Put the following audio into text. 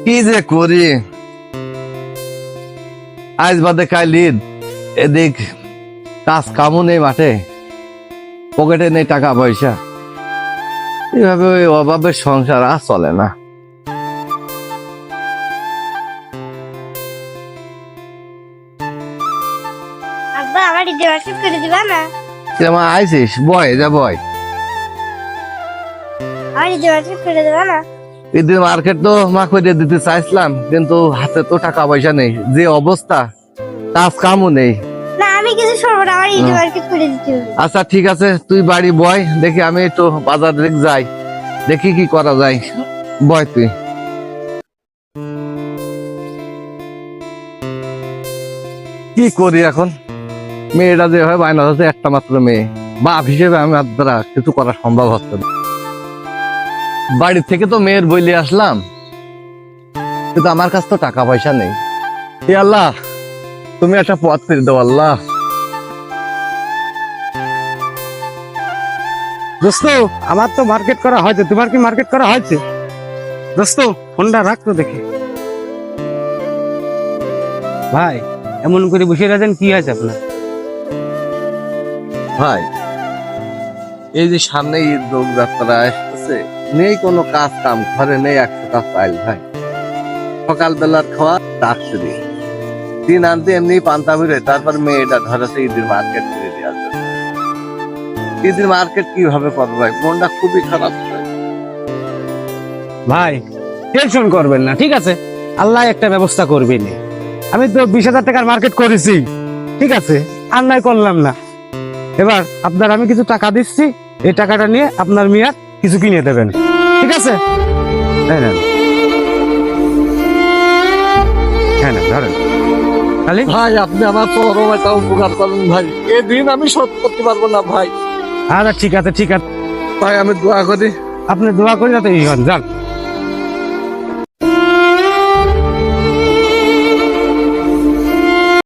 কি যে করি, আজ বাদে কাল ঈদ, এদিক কাজ কামও নেই, মাঠে পকেটে নেই টাকা পয়সা, এইভাবে ওই অভাবের সংসার আর চলে না। আব্বা আমার ঈদের মার্কেট করে দিবা না? কেমন আইসিস? বয় যা বয়। আমার ঈদের মার্কেট করে দিবা না? ঈদের মার্কেট তো মা করে দিতে চাইছিলাম, কিন্তু হাতে তো টাকা পয়সা নেই, যে অবস্থা কাজ কামও নেই। না আমি কিছু সরবো না, আমার ঈদের মার্কেট করে দিতে হবে। আচ্ছা ঠিক আছে, তুই বাড়ি বয়, দেখি আমি একটু বাজার দিকে যাই, দেখি কি করা যায়। বয় তুই। কি করি এখন, মেয়েটা যে হয় বায়না হচ্ছে, একটা মাত্র মেয়ে, বাপ হিসেবে আমি আর দ্বারা কিছু করা সম্ভব হচ্ছে না। বাড়ি থেকে তো মেয়ের বইলে আসলাম, কিন্তু আমার কাছে তো টাকা পয়সা নেই। এ আল্লাহ, তুমি একটা পথ করে দাও আল্লাহ। দোস্ত, আমার তো মার্কেট করা হয়েছে, তোমার কি মার্কেট করা হয়েছে? দোস্ত ফোনটা রাখতো দেখি। ভাই এমন করে বসে আছেন, কি আছে আপনার? ভাই, এই যে সামনে ঈদ লোক যাত্রা আসতেছে, নেই কোনো কাজ কাম, ঘরে নেই 100 টাকা চাইল ভাই। সকালবেলার খাওয়া ডাকছে, দিন আনতে এমনি পান্তা বেরোয়, তারপর মেয়েটা ধরেছে ঈদের মার্কেট করে দেওয়ার জন্য। ঈদের মার্কেট কিভাবে করবো ভাই, মনটা খুবই খারাপ। ভাই টেনশন করবেন না, ঠিক আছে, আল্লাহ একটা ব্যবস্থা করবেন। আমি তো 20,000 টাকার মার্কেট করেছি, ঠিক আছে, আর নাই করলাম না। এবার আপনার আমি কিছু টাকা দিচ্ছি, এই টাকাটা নিয়ে আপনার মিয়ার কিছু কিনে দেবেন, ঠিক আছে? হ্যাঁ না, হ্যাঁ না, ধরেন খালি। ভাই আপনি আমার চরম একটা উপকার করেন ভাই, এই দিন আমি শোধ করতে পারবো না ভাই। আচ্ছা ঠিক আছে, ঠিক আছে, ভাই আমি দোয়া করি। আপনি দোয়া করি যাতে যান।